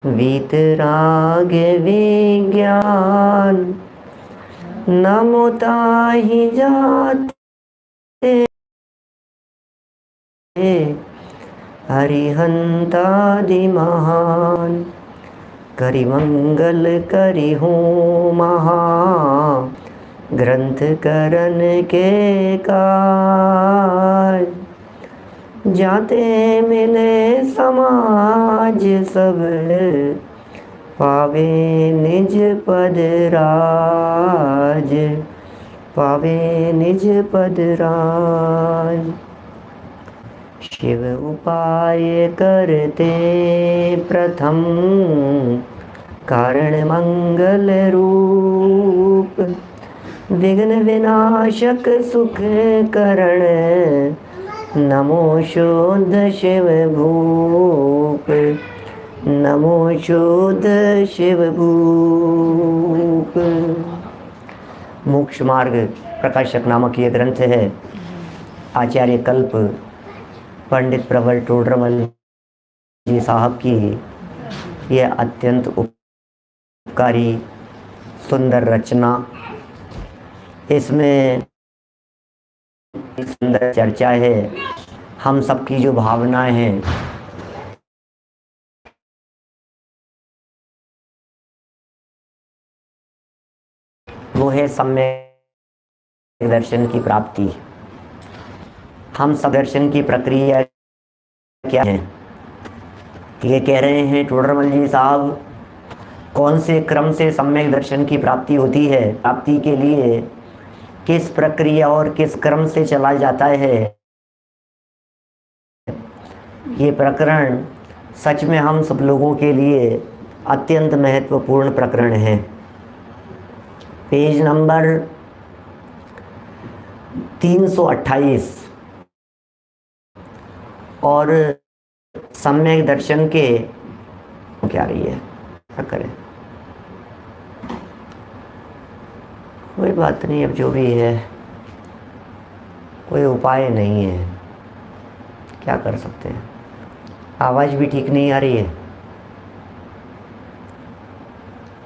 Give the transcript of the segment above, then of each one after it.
वीतराग विज्ञान न मुताहि जाते, हरिहंतादि महान। करि मंगल करि हूँ महा, ग्रंथ करन के काज। जाते मिले समाज सब, पावे निज पद राज, पावे निज पद राज। शिव उपाय करते प्रथम, कारण मंगल रूप। विघ्न विनाशक सुख करण, नमो शुद्ध शिव भूप, नमो शुद्ध शिव भूप। मोक्ष मार्ग प्रकाशक नामक ये ग्रंथ है। आचार्य कल्प पंडित प्रबल टोडरमल जी साहब की यह अत्यंत उपकारी सुंदर रचना। इसमें सुंदर चर्चा है। हम सबकी जो भावनाएं हैं, वो है सम्यक दर्शन की प्राप्ति। हम सब दर्शन की प्रक्रिया क्या है, ये कह रहे हैं टोडरमल जी साहब। कौन से क्रम से सम्यक दर्शन की प्राप्ति होती है, प्राप्ति के लिए किस प्रक्रिया और किस क्रम से चला जाता है, ये प्रकरण सच में हम सब लोगों के लिए अत्यंत महत्वपूर्ण प्रकरण है। पेज नंबर 328 और सम्यक दर्शन के क्या रही है, क्या करें, कोई बात नहीं, अब जो भी है कोई उपाय नहीं है, क्या कर सकते हैं। आवाज़ भी ठीक नहीं आ रही है,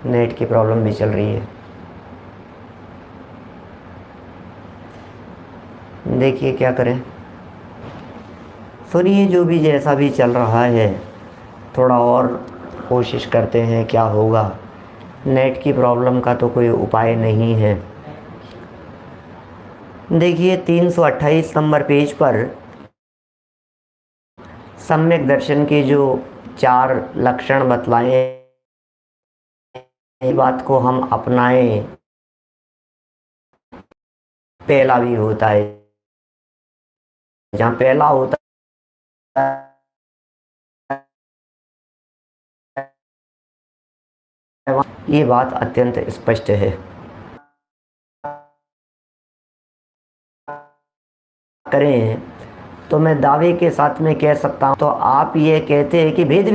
नेट की प्रॉब्लम भी चल रही है। देखिए क्या करें। सुनिए, जो भी जैसा भी चल रहा है, थोड़ा और कोशिश करते हैं क्या होगा। नेट की प्रॉब्लम का तो कोई उपाय नहीं है। देखिए 328 नंबर पेज पर सम्यक दर्शन के जो 4 लक्षण बतलाए, इस बात को हम अपनाएं। पहला भी होता है, जहाँ पहला होता है ये बात अत्यंत स्पष्ट है। करें तो मैं दावे के साथ में कह सकता हूं, तो आप ये कहते हैं कि भेद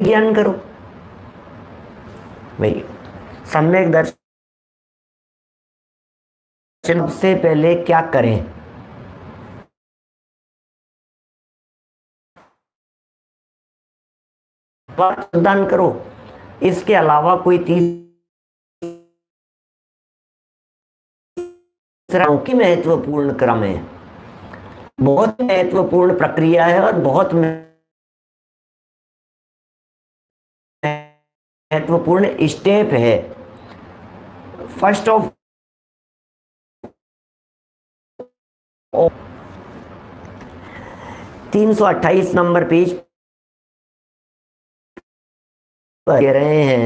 ज्ञान करो। भाई सम्यक दर्शन से पहले क्या करें, दान करो। इसके अलावा कोई तीसरा की महत्वपूर्ण क्रम है, बहुत महत्वपूर्ण प्रक्रिया है और बहुत महत्वपूर्ण स्टेप है। फर्स्ट ऑफ 328 नंबर पेज पर कह रहे हैं,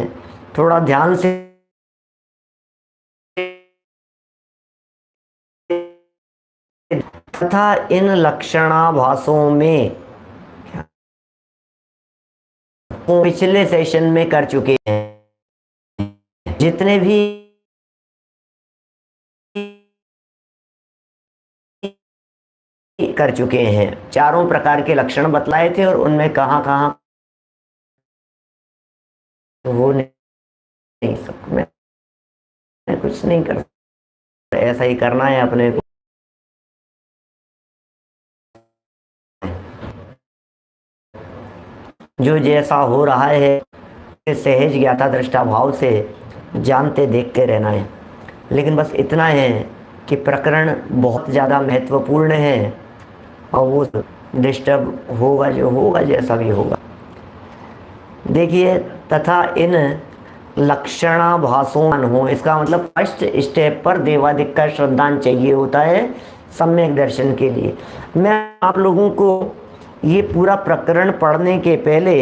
थोड़ा ध्यान से तथा इन लक्षणाभासों में पिछले सेशन में कर चुके हैं। जितने भी कर चुके हैं, चारों प्रकार के लक्षण बतलाए थे और उनमें कहाँ कहाँ वो नहीं सब मैं कुछ नहीं कर, ऐसा ही करना है अपने को। जो जैसा हो रहा है सहज ज्ञाता दृष्टा भाव से जानते देखते रहना है। लेकिन बस इतना है कि प्रकरण बहुत ज़्यादा महत्वपूर्ण है और वो डिस्टर्ब होगा, जो होगा जैसा भी होगा। देखिए, तथा इन लक्षणाभासों हो, इसका मतलब फर्स्ट स्टेप पर देवादिक का श्रद्धान चाहिए होता है सम्यक दर्शन के लिए। मैं आप लोगों को ये पूरा प्रकरण पढ़ने के पहले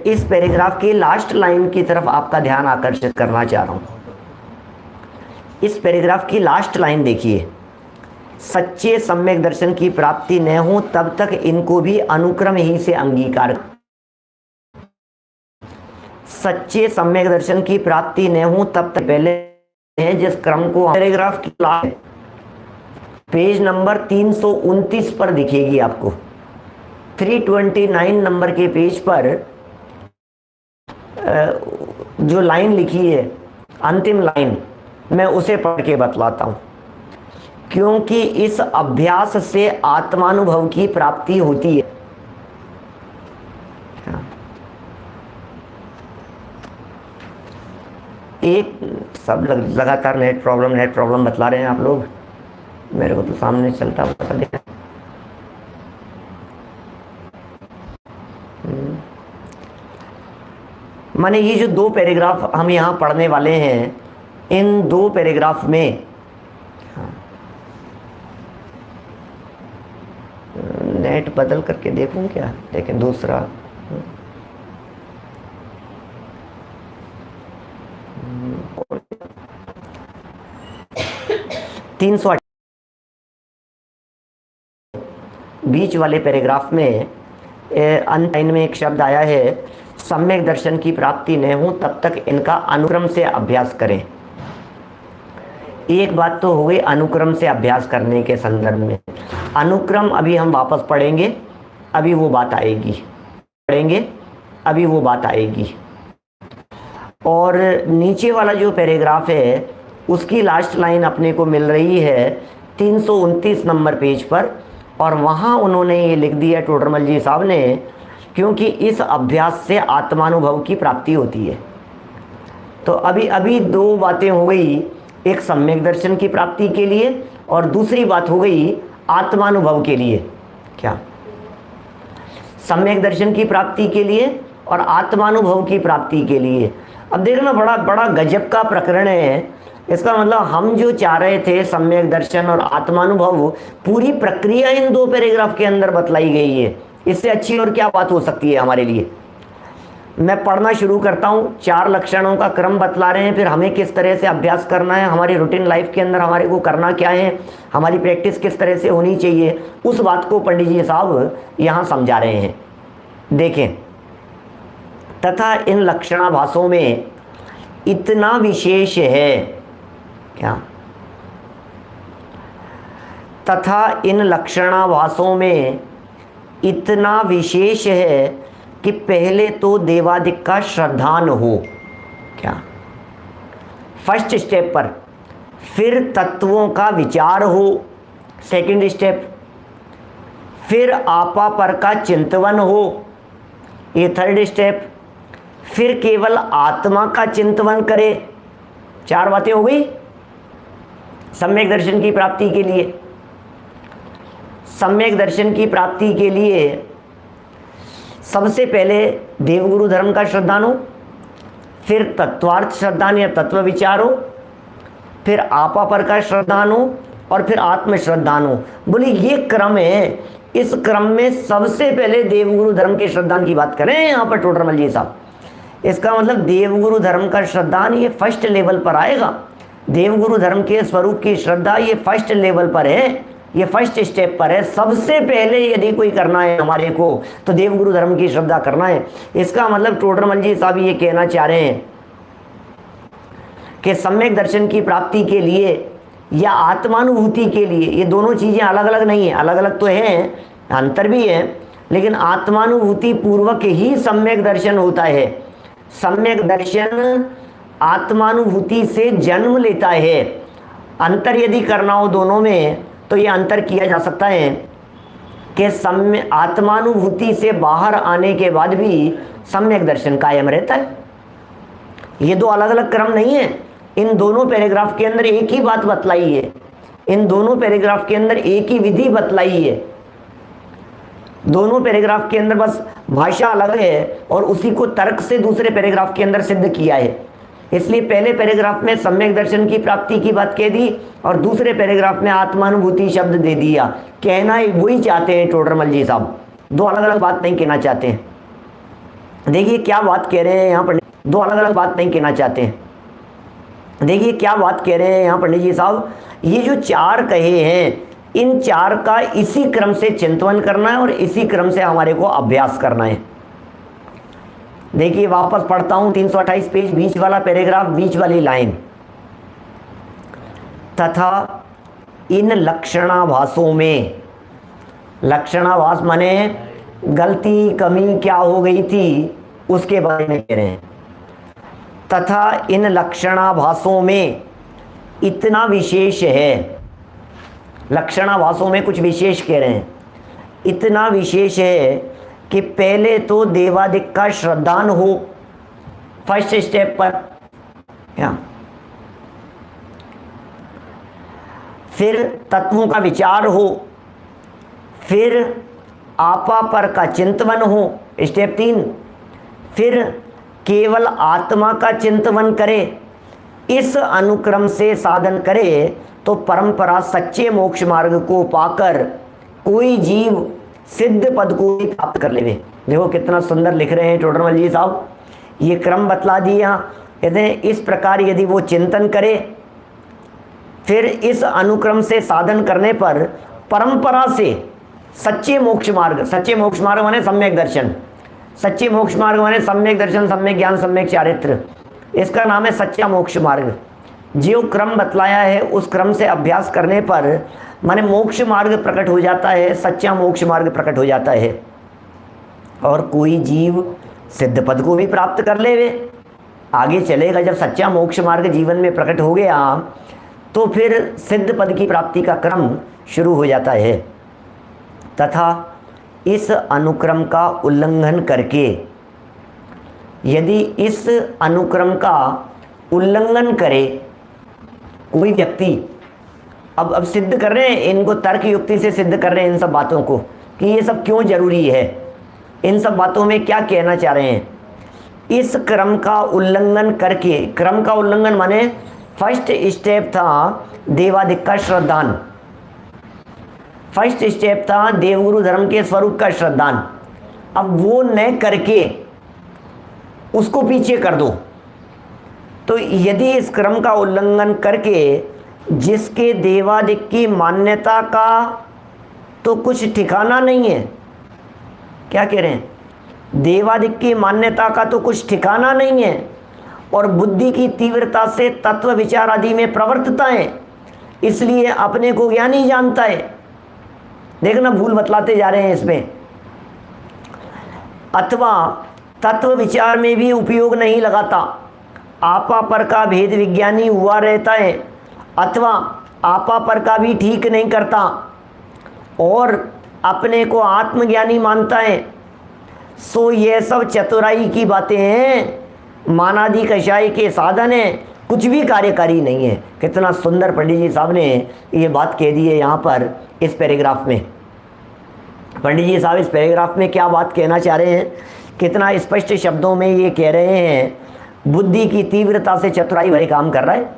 इस पैराग्राफ की लास्ट लाइन की तरफ आपका ध्यान आकर्षित करना चाह रहा हूँ। इस पैराग्राफ की लास्ट लाइन देखिए, सच्चे सम्यक दर्शन की प्राप्ति न हो तब तक इनको भी अनुक्रम ही से अंगीकार। सच्चे सम्यक दर्शन की प्राप्ति न हो तब तक पहले है जिस क्रम को पैराग्राफ की पेज नंबर 329 पर दिखेगी आपको। 329 नंबर के पेज पर जो लाइन लिखी है, अंतिम लाइन, मैं उसे पढ़ के बतलाता हूं। क्योंकि इस अभ्यास से आत्मानुभव की प्राप्ति होती है। एक सब लगातार नेट प्रॉब्लम बतला रहे हैं आप लोग, मेरे को तो सामने चलता हुआ दिखा। माने ये जो दो पैराग्राफ हम यहाँ पढ़ने वाले हैं, इन दो पैराग्राफ में नेट बदल करके देखूं क्या, लेकिन दूसरा 300 बीच वाले पैराग्राफ में अंत लाइन में एक शब्द आया है, सम्यक दर्शन की प्राप्ति न हो तब तक इनका अनुक्रम से अभ्यास करें। एक बात तो हो गई अनुक्रम से अभ्यास करने के संदर्भ में। अनुक्रम अभी हम वापस पढ़ेंगे, अभी वो बात आएगी। और नीचे वाला जो पैराग्राफ है उसकी लास्ट लाइन अपने को मिल रही है 329 नंबर पेज पर, और वहाँ उन्होंने ये लिख दिया टोडरमल जी साहब ने, क्योंकि इस अभ्यास से आत्मानुभव की प्राप्ति होती है। तो अभी दो बातें हो गई, एक सम्यक दर्शन की प्राप्ति के लिए और दूसरी बात हो गई आत्मानुभव के लिए। क्या? सम्यक दर्शन की प्राप्ति के लिए और आत्मानुभव की प्राप्ति के लिए। अब देखना, बड़ा गजब का प्रकरण है। इसका मतलब हम जो चाह रहे थे सम्यक दर्शन और आत्मानुभव, पूरी प्रक्रिया इन दो पैराग्राफ के अंदर बतलाई गई है। इससे अच्छी और क्या बात हो सकती है हमारे लिए। मैं पढ़ना शुरू करता हूँ। 4 लक्षणों का क्रम बतला रहे हैं, फिर हमें किस तरह से अभ्यास करना है, हमारी रूटीन लाइफ के अंदर हमारे को करना क्या है, हमारी प्रैक्टिस किस तरह से होनी चाहिए, उस बात को पंडित जी साहब यहाँ समझा रहे हैं। देखें, तथा इन लक्षणाभासों में इतना विशेष है। क्या? तथा इन लक्षणाभासों में इतना विशेष है कि पहले तो देवादिक का श्रद्धान हो। क्या? फर्स्ट स्टेप पर, फिर तत्वों का विचार हो, सेकंड स्टेप, फिर आपा पर का चिंतवन हो, ये थर्ड स्टेप, फिर केवल आत्मा का चिंतवन करे। 4 बातें हो गई सम्यक दर्शन की प्राप्ति के लिए। सम्यक दर्शन की प्राप्ति के लिए सबसे पहले देवगुरु धर्म का श्रद्धान हो, फिर तत्वार्थ श्रद्धान या तत्व विचार हो, फिर आपा पर का श्रद्धान हो और फिर आत्म श्रद्धान हो। बोले ये क्रम है। इस क्रम में सबसे पहले देवगुरु धर्म के श्रद्धान की बात करें यहाँ पर टोडरमल जी साहब। इसका मतलब देवगुरु धर्म का श्रद्धान ये फर्स्ट लेवल पर आएगा। देवगुरु धर्म के स्वरूप की श्रद्धा ये फर्स्ट लेवल पर है, ये फर्स्ट स्टेप पर है। सबसे पहले यदि कोई करना है हमारे को तो देवगुरु धर्म की श्रद्धा करना है। इसका मतलब टोडरमल जी साहब ये कहना चाह रहे हैं कि सम्यक दर्शन की प्राप्ति के लिए या आत्मानुभूति के लिए, ये दोनों चीज़ें अलग अलग नहीं है, अलग अलग तो हैं, अंतर भी है, लेकिन आत्मानुभूति पूर्वक ही सम्यक दर्शन होता है। सम्यक दर्शन आत्मानुभूति से जन्म लेता है। अंतर यदि करना हो दोनों में तो ये अंतर किया जा सकता है कि आत्मानुभूति से बाहर आने के बाद भी सम्यक दर्शन कायम रहता है। ये दो अलग अलग क्रम नहीं है, इन दोनों पैराग्राफ के अंदर एक ही बात बतलाई है, इन दोनों पैराग्राफ के अंदर एक ही विधि बतलाई है। दोनों पैराग्राफ के अंदर बस भाषा अलग है और उसी को तर्क से दूसरे पैराग्राफ के अंदर सिद्ध किया है। इसलिए पहले पैराग्राफ में सम्यक दर्शन की प्राप्ति की बात कह दी और दूसरे पैराग्राफ में आत्मानुभूति शब्द दे दिया। कहना वही चाहते हैं टोडरमल जी साहब, दो अलग अलग बात नहीं कहना चाहते हैं। देखिए क्या बात कह रहे हैं यहाँ पर, दो अलग अलग बात नहीं कहना चाहते हैं। देखिए क्या बात कह रहे हैं यहाँ पंडित जी साहब, ये जो चार कहे हैं इन चार का इसी क्रम से चिंतन करना है और इसी क्रम से हमारे को अभ्यास करना है। देखिए वापस पढ़ता हूं 328 पेज, बीच वाला पैराग्राफ, बीच वाली लाइन। तथा इन लक्षणाभासों में, लक्षणाभास माने गलती कमी क्या हो गई थी उसके बारे में कह रहे हैं। तथा इन लक्षणाभासों में इतना विशेष है, लक्षणाभासों में कुछ विशेष कह रहे हैं, इतना विशेष है कि पहले तो देवादिक का श्रद्धान हो फर्स्ट स्टेप पर, फिर तत्वों का विचार हो, फिर आपा पर का चिंतन हो स्टेप 3, फिर केवल आत्मा का चिंतन करे, इस अनुक्रम से साधन करे तो परंपरा सच्चे मोक्ष मार्ग को पाकर कोई जीव सिद्ध पद को भी प्राप्त कर लेवे। देखो कितना सुंदर लिख रहे हैं टोडरमल जी साहब, ये क्रम बतला दिया। कहते हैं इस प्रकार यदि वो चिंतन करे, फिर इस अनुक्रम से साधन करने पर परंपरा से सच्चे मोक्ष मार्ग, सच्चे मोक्ष मार्ग माने सम्यक दर्शन, सच्चे मोक्ष मार्ग माने सम्यक दर्शन, सम्यक ज्ञान, सम्यक चारित्र, इसका नाम है सच्चा मोक्ष मार्ग। जो क्रम बतलाया है उस क्रम से अभ्यास करने पर माने मोक्ष मार्ग प्रकट हो जाता है, सच्चा मोक्ष मार्ग प्रकट हो जाता है और कोई जीव सिद्ध पद को भी प्राप्त कर ले। वे आगे चलेगा, जब सच्चा मोक्ष मार्ग जीवन में प्रकट हो गया तो फिर सिद्ध पद की प्राप्ति का क्रम शुरू हो जाता है। तथा इस अनुक्रम का उल्लंघन करके, यदि इस अनुक्रम का उल्लंघन करे कोई व्यक्ति, अब सिद्ध कर रहे हैं इनको, तर्क युक्ति से सिद्ध कर रहे हैं इन सब बातों को कि ये सब क्यों जरूरी है, इन सब बातों में क्या कहना चाह रहे हैं। इस क्रम का उल्लंघन करके, क्रम का उल्लंघन माने फर्स्ट स्टेप था देवादिक का श्रद्धान, फर्स्ट स्टेप था देवगुरु धर्म के स्वरूप का श्रद्धान, अब वो न करके उसको पीछे कर दो। तो यदि इस क्रम का उल्लंघन करके जिसके देवादिक की मान्यता का तो कुछ ठिकाना नहीं है, क्या कह रहे हैं, देवादिक की मान्यता का तो कुछ ठिकाना नहीं है और बुद्धि की तीव्रता से तत्व विचार आदि में प्रवर्तता है, इसलिए अपने को ज्ञानी जानता है। देखना भूल बतलाते जा रहे हैं इसमें। अथवा तत्व विचार में भी उपयोग नहीं लगाता, आपा पर का भेद विज्ञानी हुआ रहता है, अथवा आपा पर का भी ठीक नहीं करता और अपने को आत्मज्ञानी मानता है। सो ये सब चतुराई की बातें हैं, मानादि कषाय के साधन है, कुछ भी कार्यकारी नहीं है। कितना सुंदर पंडित जी साहब ने ये बात कह दी है यहाँ पर इस पैराग्राफ में। पंडित जी साहब इस पैराग्राफ में क्या बात कहना चाह रहे हैं, कितना स्पष्ट शब्दों में ये कह रहे हैं, बुद्धि की तीव्रता से चतुराई भरे काम कर रहा है,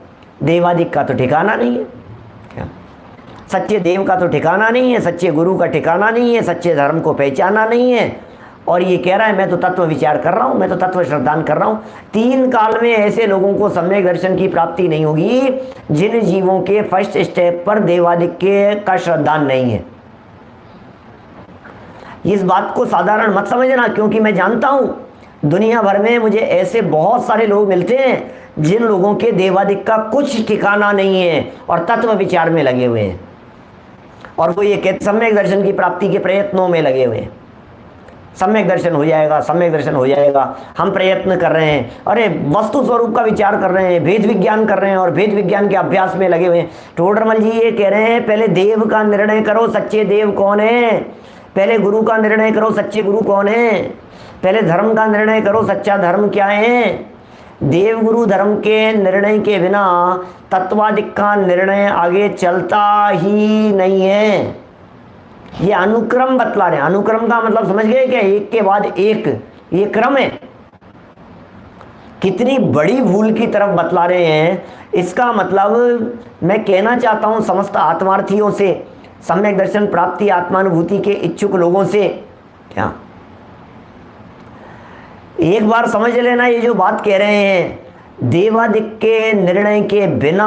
देवादिक का तो ठिकाना नहीं है, सच्चे देव का तो ठिकाना नहीं है, सच्चे गुरु का ठिकाना नहीं है, सच्चे धर्म को पहचाना नहीं है और ये कह रहा है मैं तो तत्व विचार कर रहा हूँ, मैं तो तत्व श्रद्धान कर रहा हूँ। 3 काल में ऐसे लोगों को सम्यक दर्शन की प्राप्ति नहीं होगी जिन जीवों के फर्स्ट स्टेप पर देवादिक के का श्रद्धान नहीं है। इस बात को साधारण मत समझना, क्योंकि मैं जानता हूँ दुनिया भर में मुझे ऐसे बहुत सारे लोग मिलते हैं जिन लोगों के देवादिक का कुछ ठिकाना नहीं है और तत्व विचार में लगे हुए हैं और वो ये कहते सम्यक दर्शन की प्राप्ति के प्रयत्नों में लगे हुए हैं। सम्यक दर्शन हो जाएगा, सम्यक दर्शन हो जाएगा, हम प्रयत्न कर रहे हैं, अरे वस्तु स्वरूप का विचार कर रहे हैं, भेद विज्ञान कर रहे हैं और भेद विज्ञान के अभ्यास में लगे हुए हैं। टोडरमल जी ये कह रहे हैं पहले देव का निर्णय करो, सच्चे देव कौन है, पहले गुरु का निर्णय करो, सच्चे गुरु कौन है। पहले धर्म का निर्णय करो, सच्चा धर्म क्या है। देव गुरु धर्म के निर्णय के बिना तत्वादिक का निर्णय आगे चलता ही नहीं है। ये अनुक्रम बतला रहे हैं। अनुक्रम का मतलब समझ गए क्या, एक के बाद एक, ये क्रम है। कितनी बड़ी भूल की तरफ बतला रहे हैं। इसका मतलब मैं कहना चाहता हूं समस्त आत्मार्थियों से, सम्यक दर्शन प्राप्ति आत्मानुभूति के इच्छुक लोगों से, क्या एक बार समझ लेना, ये जो बात कह रहे हैं देवादिक के निर्णय के बिना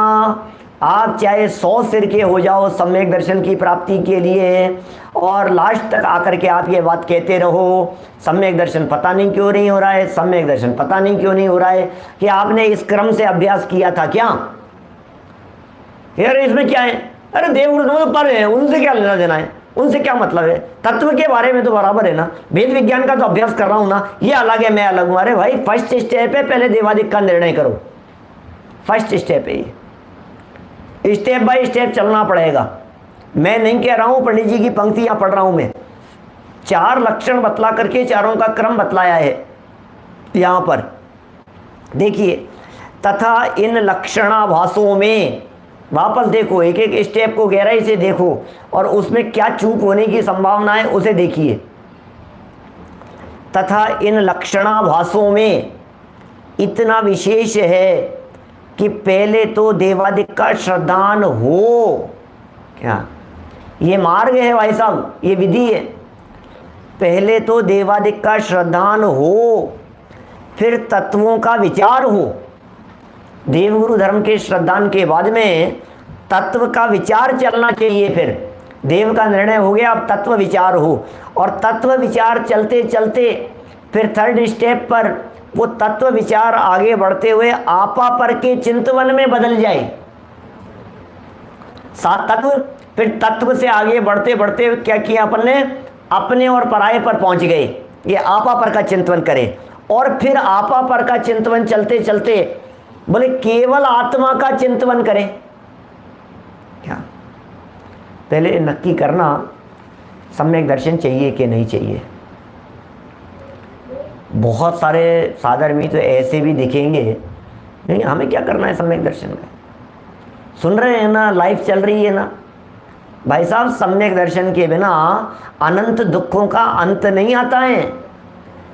आप चाहे 100 सिर के हो जाओ सम्यक दर्शन की प्राप्ति के लिए, और लास्ट तक आकर के आप ये बात कहते रहो सम्यक दर्शन पता नहीं क्यों नहीं हो रहा है, सम्यक दर्शन पता नहीं क्यों नहीं हो रहा है, कि आपने इस क्रम से अभ्यास किया था क्या। यार इसमें क्या है, अरे देवगुरु तो पर है, उनसे क्या लेना देना है, उनसे क्या मतलब है, तत्व के बारे में तो बराबर है ना, वेद विज्ञान का तो अभ्यास कर रहा हूं ना, ये अलग है मैं अलग हूं। अरे भाई फर्स्ट स्टेप है, पहले देवादिक का निर्णय करो, फर्स्ट स्टेप है ये, स्टेप बाय स्टेप चलना पड़ेगा। मैं नहीं कह रहा हूं, पंडित जी की पंक्तियां पढ़ रहा हूं मैं, 4 लक्षण बतला करके चारों का क्रम बतलाया है यहां पर। देखिए, तथा इन लक्षणाभासों में, वापस देखो एक एक स्टेप को गहराई से देखो और उसमें क्या चूक होने की संभावना है उसे देखिए। तथा इन लक्षणाभासों में इतना विशेष है कि पहले तो देवादिक का श्रद्धान हो। क्या ये मार्ग है भाई साहब, ये विधि है। पहले तो देवादिक का श्रद्धान हो, फिर तत्वों का विचार हो। देवगुरु धर्म के श्रद्धान के बाद में तत्व का विचार चलना चाहिए। फिर देव का निर्णय हो गया, अब तत्व विचार हो, और तत्व विचार चलते चलते फिर थर्ड स्टेप पर वो तत्व विचार आगे बढ़ते हुए आपा पर के चिंतवन में बदल जाए। 7 तत्व, फिर तत्व से आगे बढ़ते बढ़ते क्या किया अपन ने, अपने और पराये पर पहुंच गए, ये आपा पर का चिंतवन करें। और फिर आपा पर का चिंतवन चलते चलते बोले केवल आत्मा का चिंतवन करें। क्या पहले नक्की करना सम्यक दर्शन चाहिए कि नहीं चाहिए। बहुत सारे साधर्मी तो ऐसे भी दिखेंगे, नहीं हमें क्या करना है सम्यक दर्शन का, सुन रहे हैं ना, लाइफ चल रही है ना भाई साहब। सम्यक दर्शन के बिना अनंत दुखों का अंत नहीं आता है।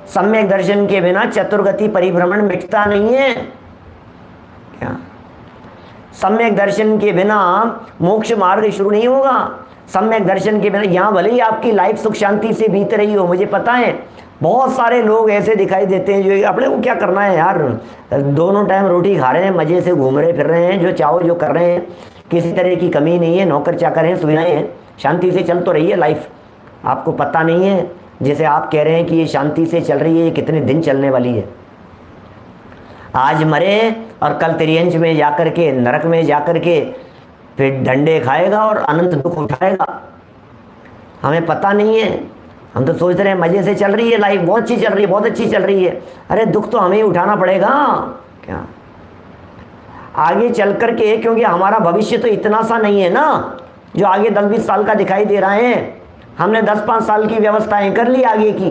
सम्यक दर्शन के बिना चतुर्गति परिभ्रमण मिटता नहीं है। क्या सम्यक दर्शन के बिना मोक्ष मार्ग शुरू नहीं होगा। सम्यक दर्शन के बिना यहाँ भले ही आपकी लाइफ सुख शांति से बीत रही हो, मुझे पता है बहुत सारे लोग ऐसे दिखाई देते हैं जो अपने को क्या करना है यार, दोनों टाइम रोटी खा रहे हैं, मज़े से घूम रहे फिर रहे हैं, जो चाहो जो कर रहे हैं, किसी तरह की कमी नहीं है, नौकर चाकर हैं, सुविधाएं हैं, शांति से चल तो रही है लाइफ। आपको पता नहीं है जैसे आप कह रहे हैं कि ये शांति से चल रही है, ये कितने दिन चलने वाली है। आज मरे और कल तिरियंच में जाकर के, नरक में जाकर के फिर डंडे खाएगा और अनंत दुख उठाएगा। हमें पता नहीं है, हम तो सोच रहे हैं मज़े से चल रही है लाइफ, बहुत अच्छी चल रही है, बहुत अच्छी चल रही है। अरे दुख तो हमें ही उठाना पड़ेगा क्या आगे चल कर के, क्योंकि हमारा भविष्य तो इतना सा नहीं है ना जो आगे 10-20 साल का दिखाई दे रहा है। हमने 10-5 साल की व्यवस्थाएं कर ली आगे की,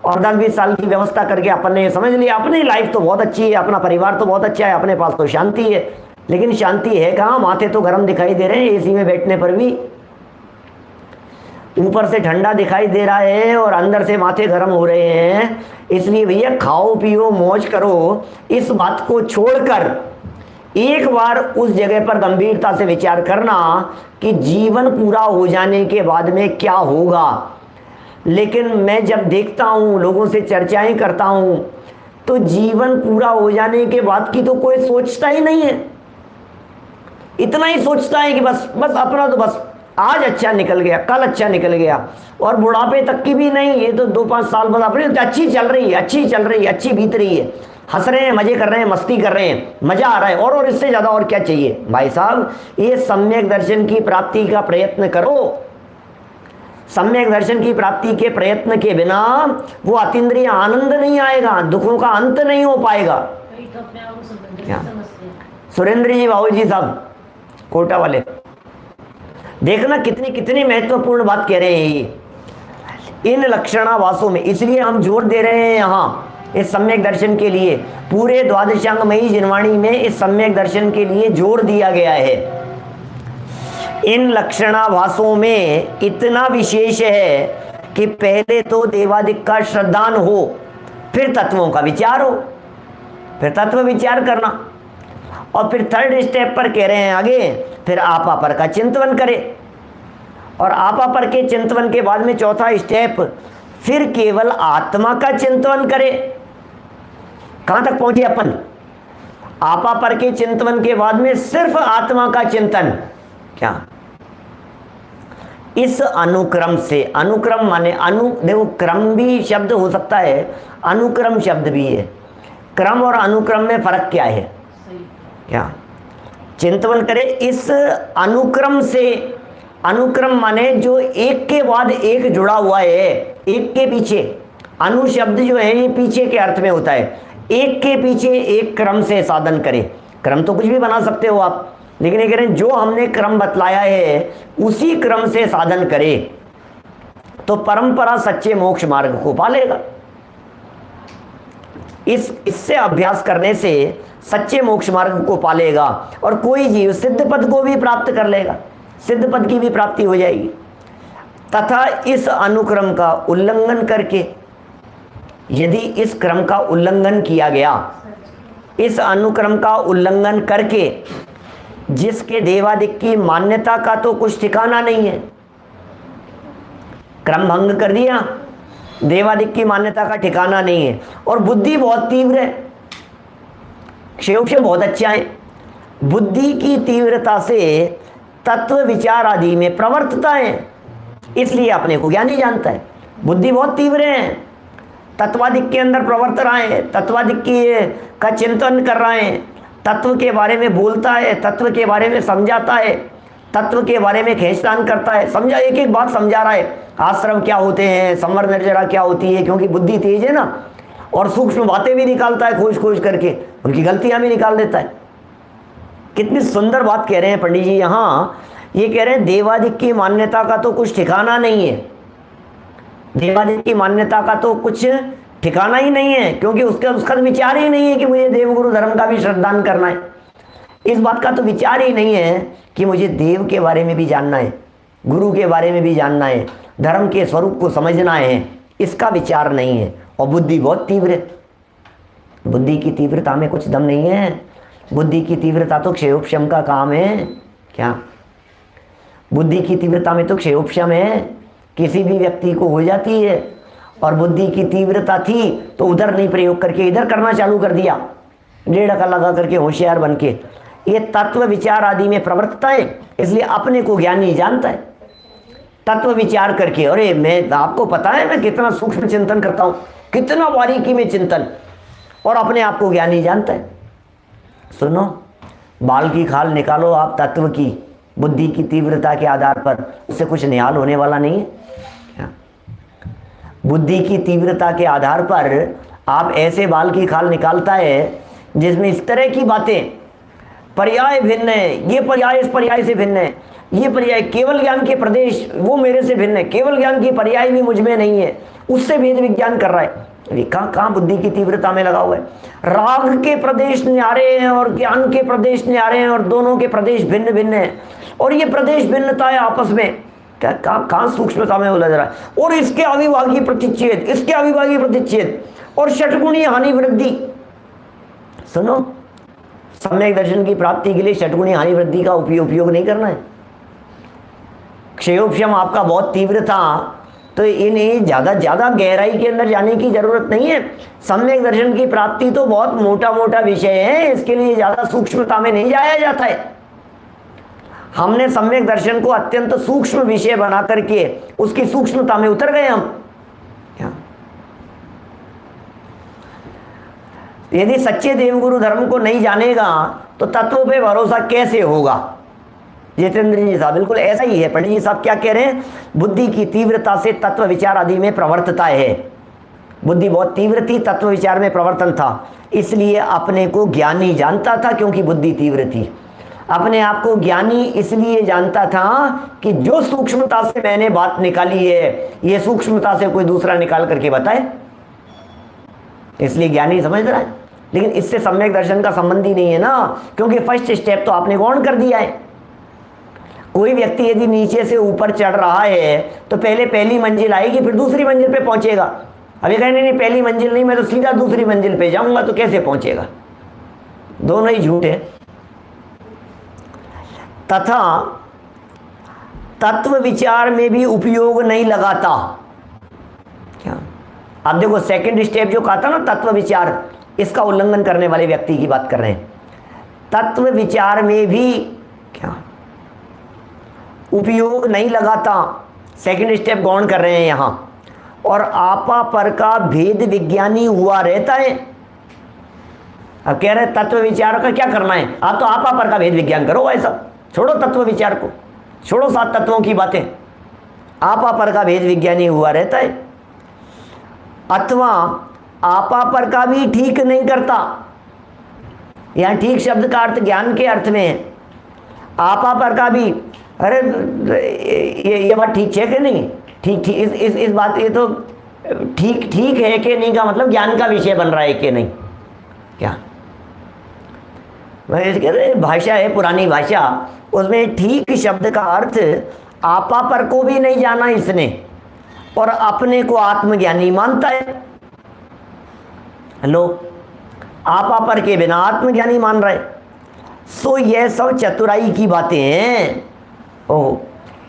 और 10-20 साल की व्यवस्था करके अपन ने समझ लिया अपनी लाइफ तो बहुत अच्छी है, अपना परिवार तो बहुत अच्छा है, अपने पास तो शांति है। लेकिन शांति है कहाँ, माथे तो गर्म दिखाई दे रहे हैं एसी में बैठने पर भी, ऊपर से ठंडा दिखाई दे रहा है और अंदर से माथे गर्म हो रहे हैं। इसलिए भैया खाओ पियो मौज करो, इस बात को छोड़कर एक बार उस जगह पर गंभीरता से विचार करना कि जीवन पूरा हो जाने के बाद में क्या होगा। लेकिन मैं जब देखता हूँ, लोगों से चर्चाएं करता हूँ, तो जीवन पूरा हो जाने के बाद की तो कोई सोचता ही नहीं है। इतना ही सोचता है कि बस अपना तो बस आज अच्छा निकल गया, कल अच्छा निकल गया, और बुढ़ापे तक की भी नहीं, ये तो 2-5 साल बाद अपनी अच्छी चल रही है, अच्छी चल रही है, अच्छी बीत रही है, हंस रहे हैं, मजे कर रहे हैं, मस्ती कर रहे हैं, मजा आ रहा है, और इससे ज्यादा और क्या चाहिए। भाई साहब ये सम्यक दर्शन की प्राप्ति का प्रयत्न करो। सम्यक दर्शन की प्राप्ति के प्रयत्न के बिना वो अतीन्द्रिय आनंद नहीं आएगा, दुखों का अंत नहीं हो पाएगा। सुरेंद्र जी बाबू जी साहब कोटा वाले, देखना कितनी कितनी महत्वपूर्ण बात कह रहे हैं ये। इन लक्षणावासों में, इसलिए हम जोर दे रहे हैं यहाँ इस सम्यक दर्शन के लिए, पूरे द्वादशांगमयी जिनवाणी में इस सम्यक दर्शन के लिए जोर दिया गया है। इन लक्षणाभासों में इतना विशेष है कि पहले तो देवादिक का श्रद्धान हो, फिर तत्वों का विचार हो, फिर तत्व विचार करना, और फिर थर्ड स्टेप पर कह रहे हैं आगे, फिर आपा पर का चिंतन करे, और आपा पर के चिंतन के बाद में चौथा स्टेप, फिर केवल आत्मा का चिंतन करे। कहां तक पहुंचे अपन? आपा पर के चिंतन के बाद में सिर्फ आत्मा का चिंतन। क्या इस अनुक्रम से, अनुक्रम माने देखो क्रम भी शब्द हो सकता है, अनुक्रम शब्द भी है। क्रम और अनुक्रम में फर्क क्या है? क्या चिंतन करे इस अनुक्रम से, अनुक्रम माने जो एक के बाद एक जुड़ा हुआ है, एक के पीछे, अनु शब्द जो है ये पीछे के अर्थ में होता है, एक के पीछे एक क्रम से साधन करे। क्रम तो कुछ भी बना सकते हो आप, लेकिन ये कह रहे हैं जो हमने क्रम बतलाया है उसी क्रम से साधन करे तो परंपरा सच्चे मोक्ष मार्ग को पालेगा। इससे अभ्यास करने से सच्चे मोक्ष मार्ग को पालेगा और कोई जीव सिद्ध पद को भी प्राप्त कर लेगा, सिद्ध पद की भी प्राप्ति हो जाएगी। तथा इस अनुक्रम का उल्लंघन करके, यदि इस क्रम का उल्लंघन किया गया, इस अनुक्रम का उल्लंघन करके, जिसके देवादिक की मान्यता का तो कुछ ठिकाना नहीं है, क्रम भंग कर दिया, देवादिक की मान्यता का ठिकाना नहीं है, और बुद्धि बहुत तीव्र है, क्षेत्र बहुत अच्छा है, बुद्धि की तीव्रता से तत्व विचार आदि में प्रवर्तता है, इसलिए अपने को ज्ञानी जानता है। बुद्धि बहुत तीव्र है, तत्वादिक के अंदर प्रवर्त रहा है, तत्वादिक का चिंतन कर रहा है, तत्व के बारे में बोलता है, तत्व के बारे में समझाता है, तत्व के बारे में खींचतान करता है, समझा, एक एक बात समझा रहा है, आश्रम क्या होते हैं, संवर निर्जरा क्या होती है, क्योंकि बुद्धि तेज है ना, और सूक्ष्म बातें भी निकालता है, खोज खोज करके उनकी गलतियां भी निकाल देता है। कितनी सुंदर बात कह रहे हैं पंडित जी यहाँ, ये कह रहे हैं देवादिक की मान्यता का तो कुछ ठिकाना नहीं है, देवादिक की मान्यता का तो कुछ ठिकाना ही नहीं है, क्योंकि उसका विचार ही नहीं है कि मुझे देवगुरु धर्म का भी श्रद्धान करना है। इस बात का तो विचार ही नहीं है कि मुझे देव के बारे में भी जानना है, गुरु के बारे में भी जानना है, धर्म के स्वरूप को समझना है, इसका विचार नहीं है। और बुद्धि बहुत तीव्र है, बुद्धि की तीव्रता में कुछ दम नहीं है, बुद्धि की तीव्रता तो क्षयोपशम का काम है। क्या बुद्धि की तीव्रता में तो क्षयोपशम है, किसी भी व्यक्ति को हो जाती है, और बुद्धि की तीव्रता थी तो उधर नहीं प्रयोग करके इधर करना चालू कर दिया, डेढ़ अकल लगा करके होशियार बन के। ये तत्व विचार आदि में प्रवृत्ता है, इसलिए अपने को ज्ञानी जानता है। तत्व विचार करके, अरे मैं, आपको पता है मैं कितना सूक्ष्म चिंतन करता हूँ, कितना बारीकी में चिंतन, और अपने आप को ज्ञानी जानता है। सुनो, बाल की खाल निकालो आप तत्व की, बुद्धि की तीव्रता के आधार पर, उससे कुछ निहाल होने वाला नहीं है। बुद्धि की तीव्रता के आधार पर आप ऐसे बाल की खाल निकालता है जिसमें इस तरह की बातें, पर्याय भिन्न है, ये पर्याय इस पर्याय से भिन्न है, ये पर्याय केवल ज्ञान के प्रदेश वो मेरे से भिन्न है, केवल ज्ञान की पर्याय भी मुझ में नहीं है, उससे भेद विज्ञान कर रहा है। कहाँ बुद्धि की तीव्रता में लगा हुआ है। राग के प्रदेश न्यारे हैं और ज्ञान के प्रदेश न्यारे हैं, और दोनों के प्रदेश भिन्न भिन्न हैं, और ये प्रदेश भिन्नता है आपस में, क्या कहाँ सूक्ष्मता में उलझ रहा है। और इसके अविभागी प्रतिच्छेद, इसके अविभागी प्रतिच्छेद, और षटगुणी हानि वृद्धि। सुनो, सम्यक दर्शन की प्राप्ति के लिए षटगुणी हानि वृद्धि का उपयोग नहीं करना है। क्षयोपशम आपका बहुत तीव्र था, तो इन्हें ज़्यादा गहराई के अंदर जाने की जरूरत नहीं है। सम्यक दर्शन की प्राप्ति तो बहुत मोटा मोटा विषय है, इसके लिए ज़्यादा सूक्ष्मता में नहीं जाया जाता है। हमने सम्यक दर्शन को अत्यंत सूक्ष्म विषय बना करके उसकी सूक्ष्मता में उतर गए हम। यदि सच्चे देवगुरु धर्म को नहीं जानेगा तो तत्व पे भरोसा कैसे होगा? जितेंद्र जी साहब बिल्कुल ऐसा ही है। पंडित जी साहब क्या कह रहे हैं? बुद्धि की तीव्रता से तत्व विचार आदि में प्रवर्तता है। बुद्धि बहुत तीव्र थी, तत्व विचार में प्रवर्तन था, इसलिए अपने को ज्ञानी जानता था क्योंकि बुद्धि तीव्र थी। अपने आप को ज्ञानी इसलिए जानता था कि जो सूक्ष्मता से मैंने बात निकाली है, ये सूक्ष्मता से कोई दूसरा निकाल करके बताए, इसलिए ज्ञानी समझ रहा है। लेकिन इससे सम्यक दर्शन का संबंध ही नहीं है ना, क्योंकि फर्स्ट स्टेप तो आपने गौण कर दिया है। कोई व्यक्ति यदि नीचे से ऊपर चढ़ रहा है तो पहले पहली मंजिल आएगी, फिर दूसरी मंजिल पे पहुंचेगा। अभी कहने नहीं पहली मंजिल नहीं, मैं तो सीधा दूसरी मंजिल पे जाऊंगा, तो कैसे पहुंचेगा? दोनों ही झूठ है। तथा तत्व विचार में भी उपयोग नहीं लगाता। क्या आप देखो, सेकंड स्टेप जो कहा था ना तत्व विचार, इसका उल्लंघन करने वाले व्यक्ति की बात कर रहे हैं। तत्व विचार में भी क्या उपयोग नहीं लगाता, सेकंड स्टेप गौण कर रहे हैं यहां। और आपा पर का भेद विज्ञानी हुआ रहता है। अब कह रहे तत्व विचार का क्या करना है, आप तो आपा पर का भेद विज्ञान करो, भाई साहब छोड़ो तत्व विचार को, छोड़ो 7 तत्वों की बातें, आपा पर का भेद विज्ञानी हुआ रहता है। अथवा आपा पर का भी ठीक नहीं करता। यहां ठीक शब्द का अर्थ ज्ञान के अर्थ में है। आपा पर का भी, अरे ये बात ठीक है कि नहीं? ठीक इस बात, ये तो ठीक है कि नहीं का मतलब ज्ञान का विषय बन रहा है कि नहीं? क्या भाषा है, पुरानी भाषा, उसमें ठीक शब्द का अर्थ आपा पर को भी नहीं जाना इसने, और अपने को आत्मज्ञानी मानता है। हेलो, आपा पर के बिना आत्मज्ञानी मान रहा है। सो यह सब चतुराई की बातें हैं। ओह,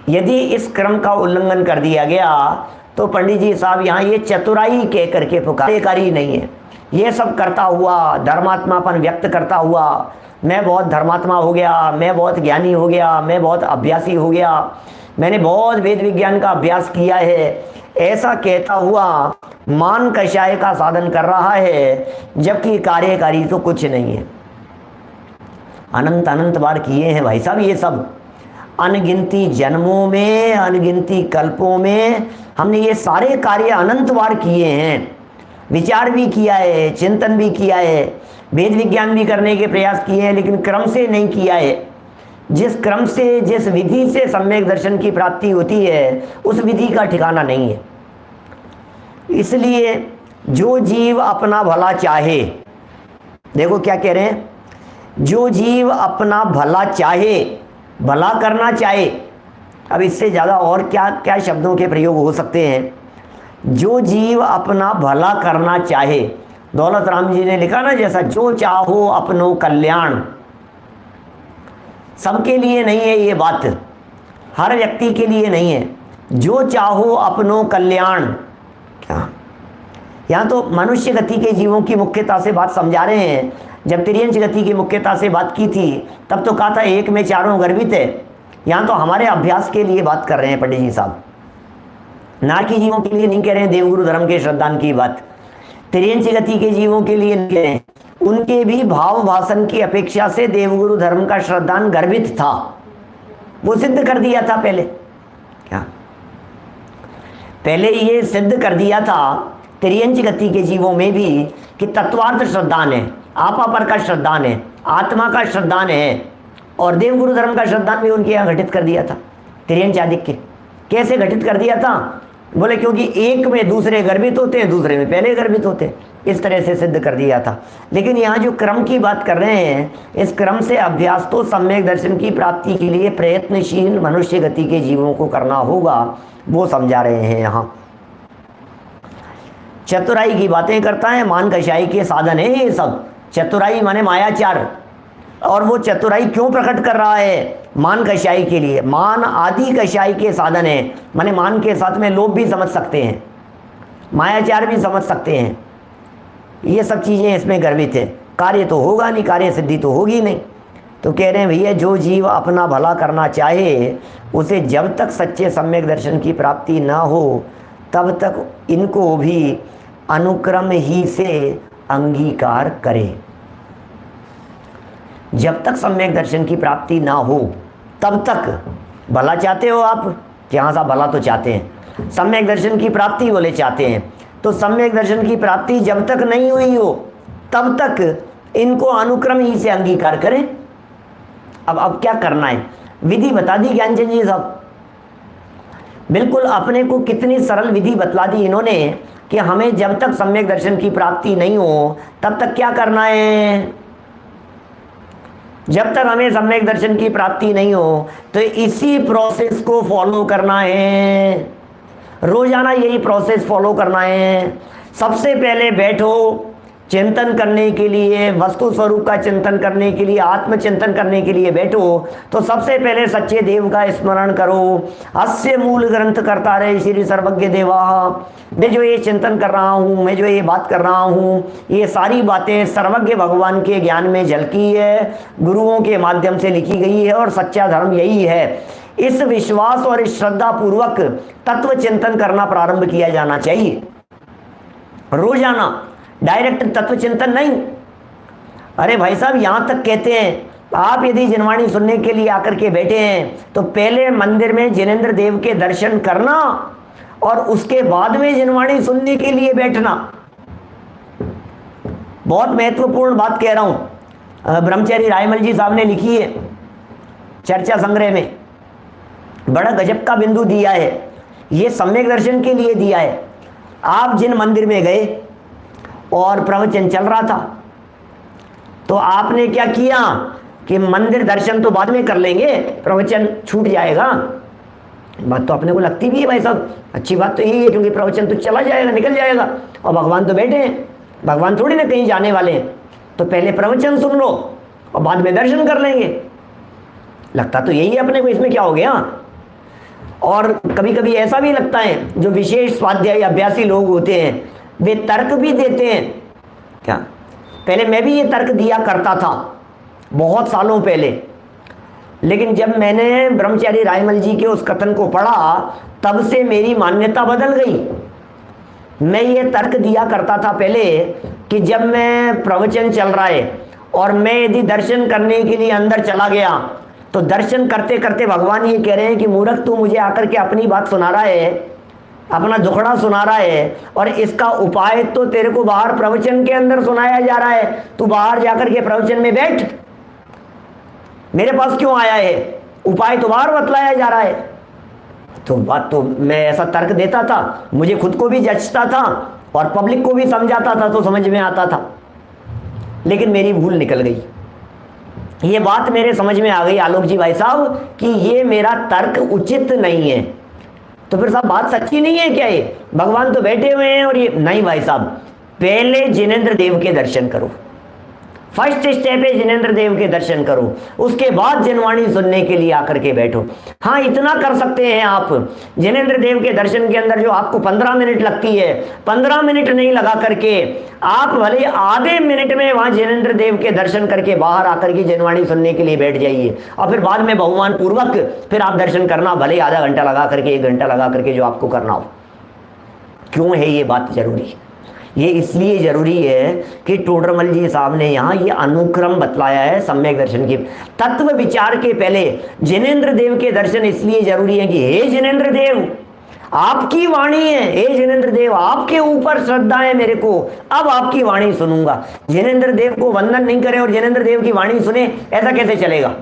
यदि इस क्रम का उल्लंघन कर दिया गया तो पंडित जी साहब यहाँ ये चतुराई कह करके पुकारकारी नहीं है। ये सब करता हुआ, धर्मात्मापन व्यक्त करता हुआ, मैं बहुत धर्मात्मा हो गया, मैं बहुत ज्ञानी हो गया, मैं बहुत अभ्यासी हो गया, मैंने बहुत वेद विज्ञान का अभ्यास किया है, ऐसा कहता हुआ मान कषाय का साधन कर रहा है, जबकि कार्यकारी तो कुछ नहीं है। अनंत अनंत बार किए हैं भाई साहब ये सब, अनगिनती जन्मों में, अनगिनती कल्पों में हमने ये सारे कार्य अनंत बार किए हैं। विचार भी किया है, चिंतन भी किया है, वेद विज्ञान भी करने के प्रयास किए हैं, लेकिन क्रम से नहीं किया है। जिस क्रम से, जिस विधि से सम्यक दर्शन की प्राप्ति होती है, उस विधि का ठिकाना नहीं है। इसलिए जो जीव अपना भला चाहे, देखो क्या कह रहे हैं, जो जीव अपना भला चाहे, भला करना चाहे, अब इससे ज़्यादा और क्या क्या शब्दों के प्रयोग हो सकते हैं। जो जीव अपना भला करना चाहे, दौलत राम जी ने लिखा ना, जैसा जो चाहो अपनो कल्याण, सबके लिए नहीं है ये बात, हर व्यक्ति के लिए नहीं है। जो चाहो अपनो कल्याण, क्या यहाँ तो मनुष्य गति के जीवों की मुख्यता से बात समझा रहे हैं। जब तिर्यंच गति की मुख्यता से बात की थी तब तो कहा था एक में चारों गर्भित है। यहाँ तो हमारे अभ्यास के लिए बात कर रहे हैं पंडित जी साहब, ना कि जीवों के लिए नहीं कह रहे हैं। देवगुरु धर्म के श्रद्धान की बात तिर्यंच गति के जीवों के लिए नहीं कह रहे हैं, उनके भी भाव भाषण की अपेक्षा से देवगुरु धर्म का श्रद्धान गर्भित था, वो सिद्ध कर दिया था पहले। क्या पहले ये सिद्ध कर दिया था तिर्यंच गति के जीवों में भी कि तत्वार्थ श्रद्धान है, आपा पर का श्रद्धान है, आत्मा का श्रद्धान है, और देवगुरु धर्म का श्रद्धान भी उनके यहाँ घटित कर दिया था तिर्यंच आदि के। कैसे घटित कर दिया था? बोले क्योंकि एक में दूसरे गर्भित होते हैं, दूसरे में पहले गर्भित होते हैं, इस तरह से सिद्ध कर दिया था। लेकिन यहाँ जो क्रम की बात कर रहे हैं, इस क्रम से अभ्यास तो सम्यक दर्शन की प्राप्ति के लिए प्रयत्नशील मनुष्य गति के जीवों को करना होगा, वो समझा रहे हैं यहाँ। चतुराई की बातें करता है, मान कषाई के साधन है ये सब। चतुराई माने मायाचार, और वो चतुराई क्यों प्रकट कर रहा है? मान कषाई के लिए। मान आदि कषाई के साधन है, माने मान के साथ में लोभ भी समझ सकते हैं, मायाचार भी समझ सकते हैं, ये सब चीज़ें इसमें गर्भित है। कार्य तो होगा नहीं, कार्य सिद्धि तो होगी नहीं। तो कह रहे हैं भैया जो जीव अपना भला करना चाहे, उसे जब तक सच्चे सम्यक दर्शन की प्राप्ति ना हो तब तक इनको भी अनुक्रम ही से अंगीकार करे। जब तक सम्यक दर्शन की प्राप्ति ना हो तब तक भला चाहते हो आप, कि हाँ साहब भला तो चाहते हैं, सम्यक दर्शन की प्राप्ति बोले चाहते हैं, तो सम्यक दर्शन की प्राप्ति जब तक नहीं हुई हो तब तक इनको अनुक्रम ही से अंगीकार करें। अब क्या करना है, विधि बता दी ज्ञानचंद जी साहब, बिल्कुल अपने को कितनी सरल विधि बतला दी इन्होंने कि हमें जब तक सम्यक दर्शन की प्राप्ति नहीं हो तब तक क्या करना है। जब तक हमें सम्यक दर्शन की प्राप्ति नहीं हो तो इसी प्रोसेस को फॉलो करना है, रोजाना यही प्रोसेस फॉलो करना है। सबसे पहले बैठो चिंतन करने के लिए, वस्तु स्वरूप का चिंतन करने के लिए, आत्मचिंतन करने के लिए बैठो तो सबसे पहले सच्चे देव का स्मरण करो। अस्य मूल ग्रंथ करता रहे श्री सर्वज्ञ देवा। मैं जो ये चिंतन कर रहा हूँ, मैं जो ये बात कर रहा हूँ, ये सारी बातें सर्वज्ञ भगवान के ज्ञान में झलकी है, गुरुओं के माध्यम से लिखी गई है और सच्चा धर्म यही है। इस विश्वास और इस श्रद्धा पूर्वक तत्व चिंतन करना प्रारंभ किया जाना चाहिए रोजाना, डायरेक्ट तत्व चिंतन नहीं। अरे भाई साहब, यहां तक कहते हैं आप यदि जिनवाणी सुनने के लिए आकर के बैठे हैं तो पहले मंदिर में जिनेंद्र देव के दर्शन करना और उसके बाद में जिनवाणी सुनने के लिए बैठना। बहुत महत्वपूर्ण बात कह रहा हूं, ब्रह्मचारी रायमल जी साहब ने लिखी है चर्चा संग्रह में, बड़ा गजब का बिंदु दिया है, ये सम्यक दर्शन के लिए दिया है। आप जिन मंदिर में गए और प्रवचन चल रहा था तो आपने क्या किया कि मंदिर दर्शन तो बाद में कर लेंगे, प्रवचन छूट जाएगा। बात तो अपने को लगती भी है भाई साहब, अच्छी बात तो यही है क्योंकि प्रवचन तो चला जाएगा, निकल जाएगा और भगवान तो बैठे हैं, भगवान थोड़ी ना कहीं जाने वाले हैं, तो पहले प्रवचन सुन लो और बाद में दर्शन कर लेंगे। लगता तो यही है अपने को, इसमें क्या हो गया। और कभी कभी ऐसा भी लगता है जो विशेष स्वाध्यायी अभ्यासी लोग होते हैं वे तर्क भी देते हैं। क्या पहले मैं भी ये तर्क दिया करता था बहुत सालों पहले, लेकिन जब मैंने ब्रह्मचारी रायमल जी के उस कथन को पढ़ा तब से मेरी मान्यता बदल गई। मैं ये तर्क दिया करता था पहले कि जब मैं प्रवचन चल रहा है और मैं यदि दर्शन करने के लिए अंदर चला गया तो दर्शन करते करते भगवान ये कह रहे हैं कि मूर्ख तू मुझे आकर के अपनी बात सुना रहा है, अपना दुखड़ा सुना रहा है और इसका उपाय तो तेरे को बाहर प्रवचन के अंदर सुनाया जा रहा है, तू बाहर जाकर के प्रवचन में बैठ, मेरे पास क्यों आया है, उपाय तो बाहर बतलाया जा रहा है। तो बात तो मैं ऐसा तर्क देता था, मुझे खुद को भी जचता था और पब्लिक को भी समझाता था तो समझ में आता था, लेकिन मेरी भूल निकल गई। ये बात मेरे समझ में आ गई आलोक जी भाई साहब कि ये मेरा तर्क उचित नहीं है। तो फिर साहब बात सच्ची नहीं है क्या, ये भगवान तो बैठे हुए हैं और ये नहीं। भाई साहब पहले जिनेंद्र देव के दर्शन करो, फर्स्ट स्टेप है जिनेंद्र देव के दर्शन करो, उसके बाद जिनवाणी सुनने के लिए आकर के बैठो। हाँ इतना कर सकते हैं आप, जिनेंद्र देव के दर्शन के अंदर जो आपको 15 मिनट लगती है, 15 मिनट नहीं लगा करके आप भले आधे मिनट में वहां जिनेंद्र देव के दर्शन करके बाहर आकर के जिनवाणी सुनने के लिए बैठ जाइए और फिर बाद में बहुमान पूर्वक फिर आप दर्शन करना, भले आधा घंटा लगा करके 1 घंटा लगा करके जो आपको करना हो। क्यों है ये बात जरूरी? ये इसलिए जरूरी है कि टोडरमल जी साहब ने यहाँ ये अनुक्रम बतलाया है सम्यक दर्शन की। तत्व विचार के पहले जिनेंद्र देव के दर्शन इसलिए जरूरी है कि हे जिनेंद्र देव आपकी वाणी है, हे जिनेंद्र देव आपके ऊपर श्रद्धा है मेरे को, अब आपकी वाणी सुनूंगा। जिनेंद्र देव को वंदन नहीं करे और जिनेंद्र देव की वाणी सुने, ऐसा कैसे चलेगा?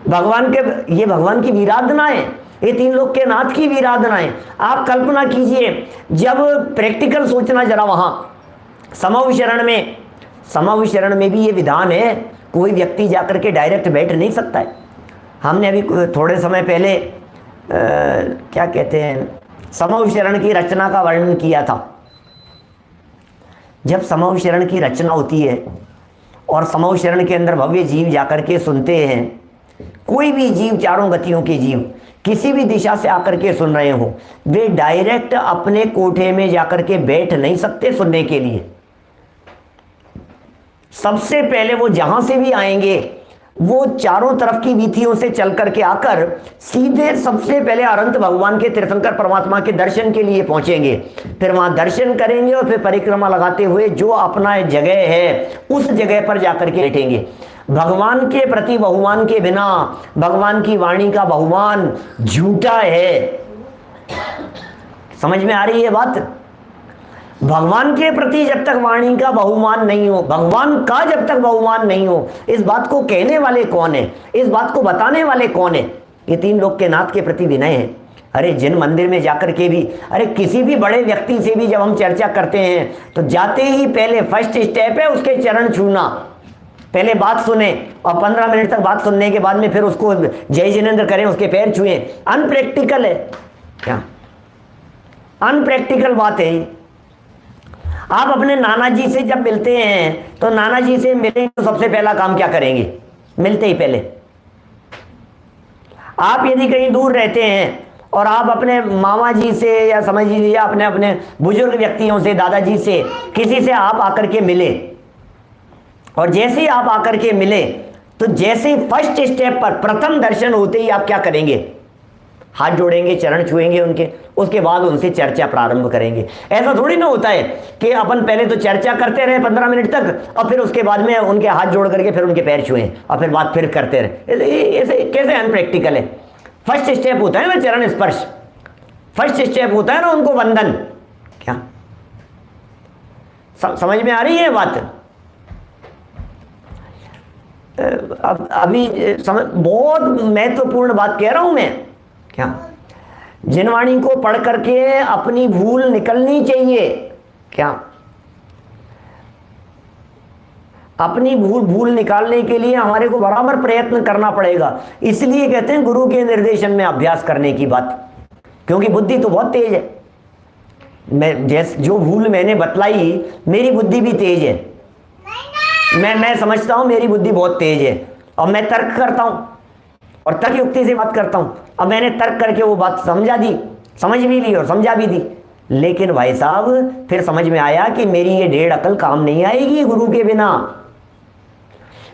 भगवान के, ये भगवान की विराधना है, ये 3 लोक के नाथ की विराधना है। आप कल्पना कीजिए जब प्रैक्टिकल सोचना जरा, वहां समव शरण में भी ये विधान है, कोई व्यक्ति जाकर के डायरेक्ट बैठ नहीं सकता है। हमने अभी थोड़े समय पहले क्या कहते हैं समव शरण की रचना का वर्णन किया था। जब समव शरण की रचना होती है और समव शरण के अंदर भव्य जीव जाकर के सुनते हैं, कोई भी जीव, चारों गतियों के जीव किसी भी दिशा से आकर के सुन रहे हो, वे डायरेक्ट अपने कोठे में जाकर के बैठ नहीं सकते सुनने के लिए। सबसे पहले वो जहां से भी आएंगे वो चारों तरफ की वीथियों से चल करके आकर सीधे सबसे पहले अनंत भगवान के तीर्थंकर परमात्मा के दर्शन के लिए पहुंचेंगे, फिर वहां दर्शन करेंगे और फिर परिक्रमा लगाते हुए जो अपना जगह है उस जगह पर जाकर के बैठेंगे। भगवान के प्रति बहुमान के बिना भगवान की वाणी का बहुमान झूठा है। समझ में आ रही है बात? भगवान के प्रति जब तक वाणी का बहुमान नहीं हो, भगवान का जब तक बहुमान नहीं हो, इस बात को कहने वाले कौन है, इस बात को बताने वाले कौन है? ये तीन लोग के नाथ के प्रति विनय है। अरे जिन मंदिर में जाकर के भी, अरे किसी भी बड़े व्यक्ति से भी जब हम चर्चा करते हैं तो जाते ही पहले फर्स्ट स्टेप है उसके चरण छूना। पहले बात सुने और 15 मिनट तक बात सुनने के बाद में फिर उसको जय जिनेंद्र करें, उसके पैर छुएं। अनप्रैक्टिकल है क्या? अनप्रैक्टिकल बात है। आप अपने नाना जी से जब मिलते हैं तो नाना जी से मिलेंगे तो सबसे पहला काम क्या करेंगे? मिलते ही पहले आप यदि कहीं दूर रहते हैं और आप अपने मामा जी से या समझ लीजिए या अपने अपने बुजुर्ग व्यक्तियों से, दादाजी से, किसी से आप आकर के मिले और जैसे ही आप आकर के मिले तो जैसे ही फर्स्ट स्टेप पर प्रथम दर्शन होते ही आप क्या करेंगे? हाथ जोड़ेंगे, चरण छुएंगे उनके, उसके बाद उनसे चर्चा प्रारंभ करेंगे। ऐसा थोड़ी ना होता है कि अपन पहले तो चर्चा करते रहे 15 मिनट तक और फिर उसके बाद में उनके हाथ जोड़ करके फिर उनके पैर छुएं और फिर बात फिर करते रहे। ऐसे कैसे अनप्रैक्टिकल है? फर्स्ट स्टेप होता है ना चरण स्पर्श, फर्स्ट स्टेप होता है ना उनको वंदन। क्या समझ में आ रही है बात? अभी बहुत महत्वपूर्ण बात कह रहा हूं मैं। क्या जिनवाणी को पढ़ करके अपनी भूल निकलनी चाहिए। क्या अपनी भूल निकालने के लिए हमारे को बराबर प्रयत्न करना पड़ेगा। इसलिए कहते हैं गुरु के निर्देशन में अभ्यास करने की बात, क्योंकि बुद्धि तो बहुत तेज है। मैं जैसे जो भूल मैंने बतलाई, मेरी बुद्धि भी तेज है। मैं समझता हूं मेरी बुद्धि बहुत तेज है और मैं तर्क करता हूं और तर्क युक्ति से बात करता हूं। अब मैंने तर्क करके वो बात समझा दी, समझ भी ली और समझा भी दी, लेकिन भाई साहब फिर समझ में आया कि मेरी ये 1.5 अकल काम नहीं आएगी गुरु के बिना।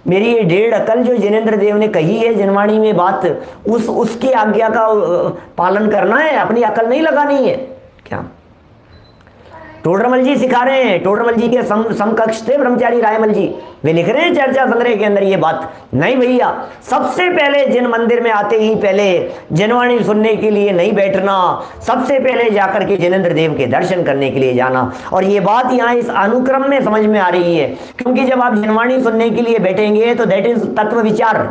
मेरी ये 1.5 अकल जो जिनेंद्र देव ने कही है जिनवाणी में बात, उसकी आज्ञा का पालन करना है, अपनी अकल नहीं लगानी है। क्या टोडरमल जी सिखा रहे हैं, टोडरमल जी के समकक्ष थे ब्रह्मचारी रायमल जी, वे लिख रहे हैं चर्चा संग्रह के अंदर ये बात। नहीं भैया, सबसे पहले जिन मंदिर में आते ही पहले जिनवाणी सुनने के लिए नहीं बैठना, सबसे पहले जाकर के जिनेंद्र देव के दर्शन करने के लिए जाना। और ये बात यहाँ इस अनुक्रम में समझ में आ रही है, क्योंकि जब आप जिनवाणी सुनने के लिए बैठेंगे तो दैट इज तत्व विचार।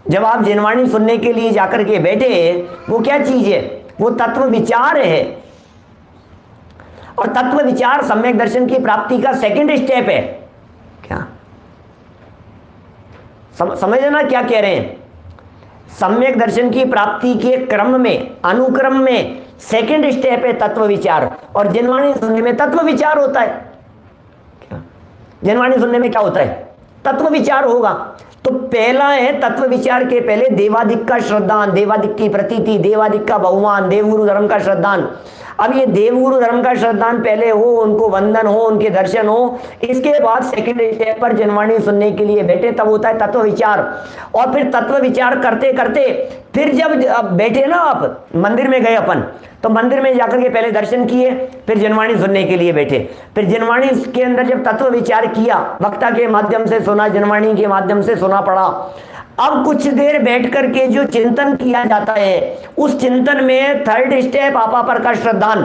जब आप जिनवाणी सुनने के लिए जाकर के बैठे, वो क्या चीज है? वो तत्व विचार है। और तत्व विचार सम्यक दर्शन की प्राप्ति का सेकंड स्टेप है। क्या समझना क्या कह रहे हैं? सम्यक दर्शन की प्राप्ति के क्रम में, अनुक्रम में सेकंड स्टेप है तत्व विचार। और जिनवाणी सुनने में तत्व विचार होता है। क्या जिनवाणी सुनने में क्या होता है? तत्व विचार होगा। तो पहला है तत्व विचार के पहले देवादिक का श्रद्धान, देवादिक की प्रतीति, देवादिक का बहुमान, देवगुरु धर्म का श्रद्धान। अब ये देवगुरु धर्म का श्रद्धान पहले हो, उनको वंदन हो, उनके दर्शन हो, इसके बाद सेकंड स्टेप पर जिनवाणी सुनने के लिए बैठे, तब होता है तत्व विचार। और फिर तत्व विचार करते करते फिर जब बैठे ना, आप मंदिर में गए अपन, तो मंदिर में जाकर के पहले दर्शन किए, फिर जिनवाणी सुनने के लिए बैठे। फिर जिनवाणी के अंदर जब तत्व विचार किया, वक्ता के माध्यम से सुना, जिनवाणी के माध्यम से सुना पड़ा, अब कुछ देर बैठ करके जो चिंतन किया जाता है, उस चिंतन में थर्ड स्टेप आपापर का श्रद्धान।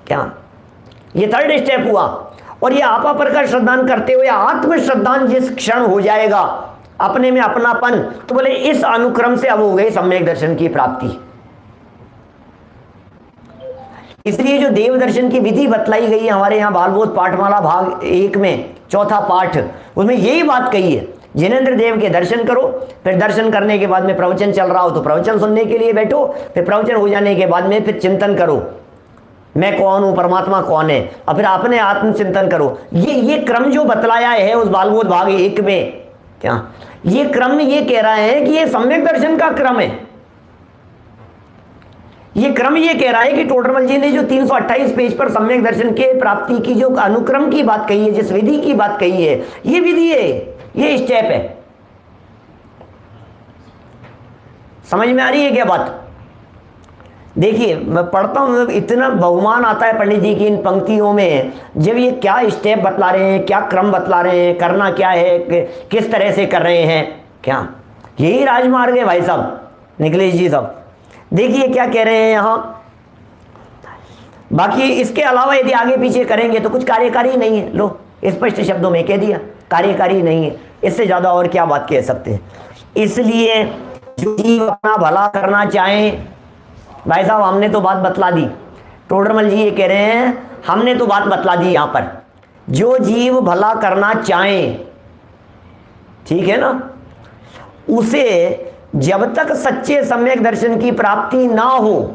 क्या ये थर्ड स्टेप हुआ? और ये आपापर का श्रद्धान करते हुए आत्म श्रद्धान जिस क्षण हो जाएगा, अपने में अपनापन, तो बोले इस अनुक्रम से अब हो गई सम्यक दर्शन की प्राप्ति। इसलिए जो देव दर्शन की विधि बतलाई गई है हमारे यहाँ बालबोध पाठमाला भाग 1 में, चौथा पाठ, उसमें यही बात कही है, जिनेंद्र देव के दर्शन करो, फिर दर्शन करने के बाद में प्रवचन चल रहा हो तो प्रवचन सुनने के लिए बैठो, फिर प्रवचन हो जाने के बाद में फिर चिंतन करो, मैं कौन हूं, परमात्मा कौन है, और फिर अपने आत्मचिंतन करो। ये क्रम जो बतलाया है उस बालबोध भाग 1 में, क्या ये क्रम ये कह रहा है कि ये सम्यक दर्शन का क्रम है। ये क्रम ये कह रहा है कि टोडरमल जी ने जो 328 पेज पर सम्यक दर्शन के प्राप्ति की जो अनुक्रम की बात कही है, जिस विधि की बात कही है, ये विधि है, ये स्टेप है। समझ में आ रही है क्या बात? देखिए मैं पढ़ता हूं, इतना बहुमान आता है पंडित जी की इन पंक्तियों में, जब ये क्या स्टेप बतला रहे हैं, क्या क्रम बतला रहे हैं, करना क्या है, किस तरह से कर रहे हैं, क्या यही राजमार्ग है भाई साहब, निखिलेश जी साहब। देखिए क्या कह रहे हैं यहां, बाकी इसके अलावा यदि आगे पीछे करेंगे तो कुछ कार्यकारी नहीं है। लो, स्पष्ट शब्दों में कह दिया, कार्यकारी नहीं है। इससे ज्यादा और क्या बात कह सकते हैं। इसलिए जो जीव अपना भला करना चाहे, भाई साहब हमने तो बात बतला दी, टोडरमल जी ये कह रहे हैं हमने तो बात बतला दी यहां पर, जो जीव भला करना चाहे, ठीक है ना, उसे जब तक सच्चे सम्यक दर्शन की प्राप्ति ना हो,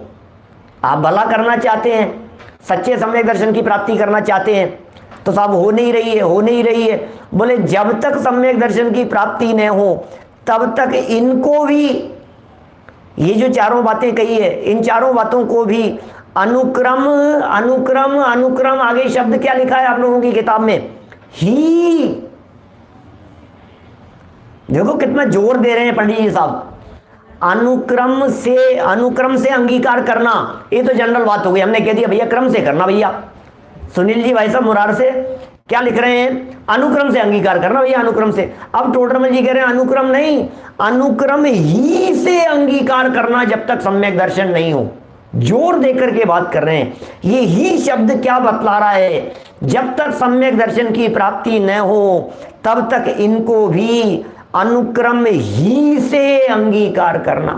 आप भला करना चाहते हैं, सच्चे सम्यक दर्शन की प्राप्ति करना चाहते हैं, तो साहब हो नहीं रही है। बोले जब तक सम्यक दर्शन की प्राप्ति न हो तब तक इनको भी, ये जो चारों बातें कही है, इन चारों बातों को भी अनुक्रम अनुक्रम अनुक्रम, आगे शब्द क्या लिखा है आप लोगों की किताब में, ही। देखो कितना जोर दे रहे हैं पंडित जी साहब, अनुक्रम से अंगीकार करना। ये तो जनरल बात हो गई, हमने कह दिया भैया क्रम से करना। भैया सुनील जी भाई साहब मुरार से क्या लिख रहे हैं, अनुक्रम से अंगीकार करना भैया, अनुक्रम से। अब टोडरमल जी कह रहे हैं अनुक्रम नहीं, अनुक्रम ही से अंगीकार करना जब तक सम्यक दर्शन नहीं हो। जोर देकर के बात कर रहे हैं। ये ही शब्द क्या बतला रहा है, जब तक सम्यक दर्शन की प्राप्ति न हो तब तक इनको भी अनुक्रम ही से अंगीकार करना।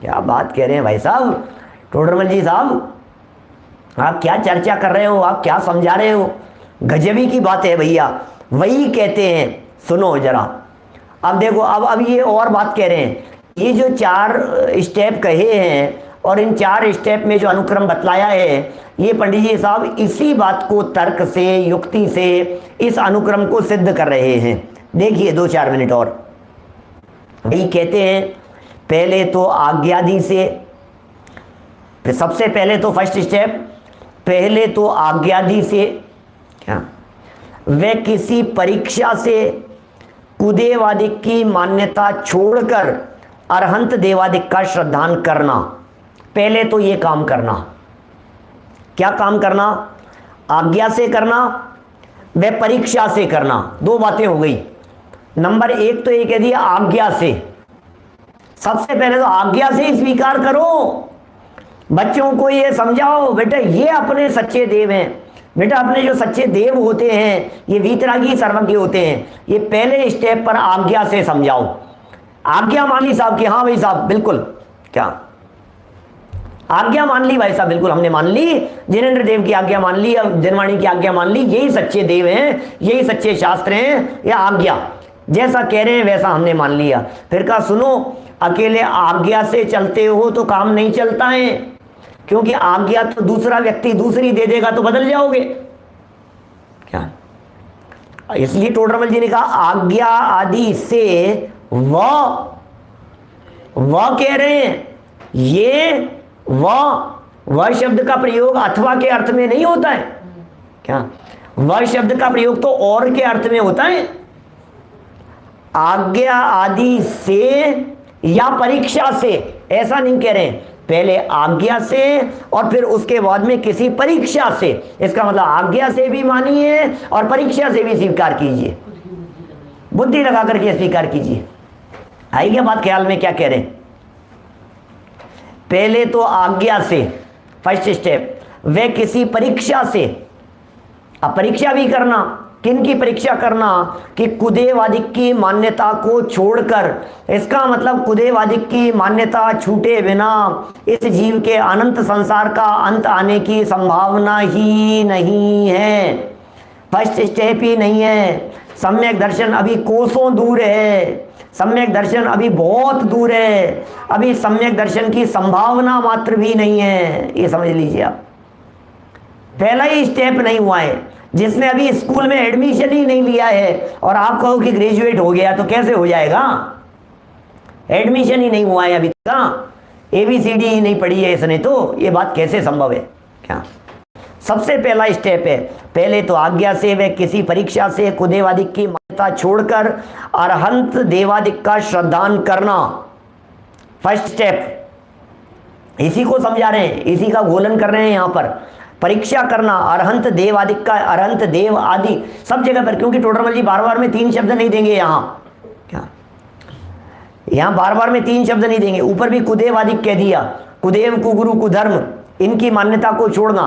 क्या बात कह रहे हैं भाई साहब, टोडरमल जी साहब, आप क्या चर्चा कर रहे हो, आप क्या समझा रहे हो, गजबी की बात है भैया। वही कहते हैं, सुनो जरा, अब देखो, अब ये और बात कह रहे हैं। ये जो 4 स्टेप कहे हैं और इन 4 स्टेप में जो अनुक्रम बतलाया है, ये पंडित जी साहब इसी बात को तर्क से, युक्ति से इस अनुक्रम को सिद्ध कर रहे हैं। देखिए 2-4 मिनट और। यही कहते हैं, पहले तो आज्ञादि से, सबसे पहले तो फर्स्ट स्टेप, पहले तो आज्ञादि से क्या, वे किसी परीक्षा से कुदेवादिक की मान्यता छोड़कर अरहंत देवादिक का श्रद्धान करना। पहले तो ये काम करना, क्या काम करना, आज्ञा से करना, वे परीक्षा से करना। 2 बातें हो गई। नंबर 1 तो ये कह दिया आज्ञा से, सबसे पहले तो आज्ञा से ही स्वीकार करो। बच्चों को ये समझाओ, बेटा ये अपने सच्चे देव हैं, बेटा अपने जो सच्चे देव होते हैं ये वीतरागी सर्वज्ञ होते हैं। ये पहले स्टेप पर आज्ञा से समझाओ। आज्ञा मान ली साहब कि हाँ भाई साहब बिल्कुल, क्या आज्ञा मान ली भाई साहब, बिल्कुल हमने मान ली, जिनेंद्र देव की आज्ञा मान ली, जनवाणी की आज्ञा मान ली, यही सच्चे देव हैं, यही सच्चे शास्त्र हैं, या आज्ञा जैसा कह रहे हैं वैसा हमने मान लिया। फिर कहा सुनो, अकेले आज्ञा से चलते हो तो काम नहीं चलता है, क्योंकि आज्ञा तो दूसरा व्यक्ति दूसरी दे देगा तो बदल जाओगे क्या। इसलिए टोडरमल जी ने कहा आज्ञा आदि से वह कह रहे हैं, ये वह शब्द का प्रयोग अथवा के अर्थ में नहीं होता है क्या, वह शब्द का प्रयोग तो और के अर्थ में होता है। आज्ञा आदि से या परीक्षा से, ऐसा नहीं कह रहे हैं, पहले आज्ञा से और फिर उसके बाद में किसी परीक्षा से। इसका मतलब आज्ञा से भी मानिए और परीक्षा से भी स्वीकार कीजिए, बुद्धि लगा करके स्वीकार कीजिए। आई क्या बात ख्याल में, क्या कह रहे हैं। पहले तो आज्ञा से, फर्स्ट स्टेप, वे किसी परीक्षा से। अब परीक्षा भी करना, किन की परीक्षा करना, कि कुदेवादिक की मान्यता को छोड़कर। इसका मतलब कुदेवादिक की मान्यता छूटे बिना इस जीव के अनंत संसार का अंत आने की संभावना ही नहीं है, फर्स्ट स्टेप ही नहीं है। सम्यक दर्शन अभी कोसों दूर है, सम्यक दर्शन अभी बहुत दूर है, अभी सम्यक दर्शन की संभावना मात्र भी नहीं है, ये समझ लीजिए आप। पहला ही स्टेप नहीं हुआ है। जिसने अभी स्कूल में एडमिशन ही नहीं लिया है और आप कहो कि ग्रेजुएट हो गया, तो कैसे हो जाएगा, एडमिशन ही नहीं हुआ है अभी तक, ABCD ही नहीं पढ़ी है इसने, तो ये बात कैसे संभव है क्या। सबसे पहला स्टेप है, पहले तो आज्ञा से वे किसी परीक्षा से कुदेवादिक की मान्यता छोड़कर अरहंत देवादिक का श्रद्धान करना, फर्स्ट स्टेप। इसी को समझा रहे हैं, इसी का गोलन कर रहे हैं यहाँ पर। परीक्षा करना, अरहंत देव आदि का, अरहंत देव आदि सब जगह पर, क्योंकि टोडरमल जी बार बार में 3 शब्द नहीं देंगे यहाँ क्या, यहाँ बार बार में 3 शब्द नहीं देंगे। ऊपर भी कुदेव आदि कह दिया, कुदेव कुगुरु कुधर्म, इनकी मान्यता को छोड़ना।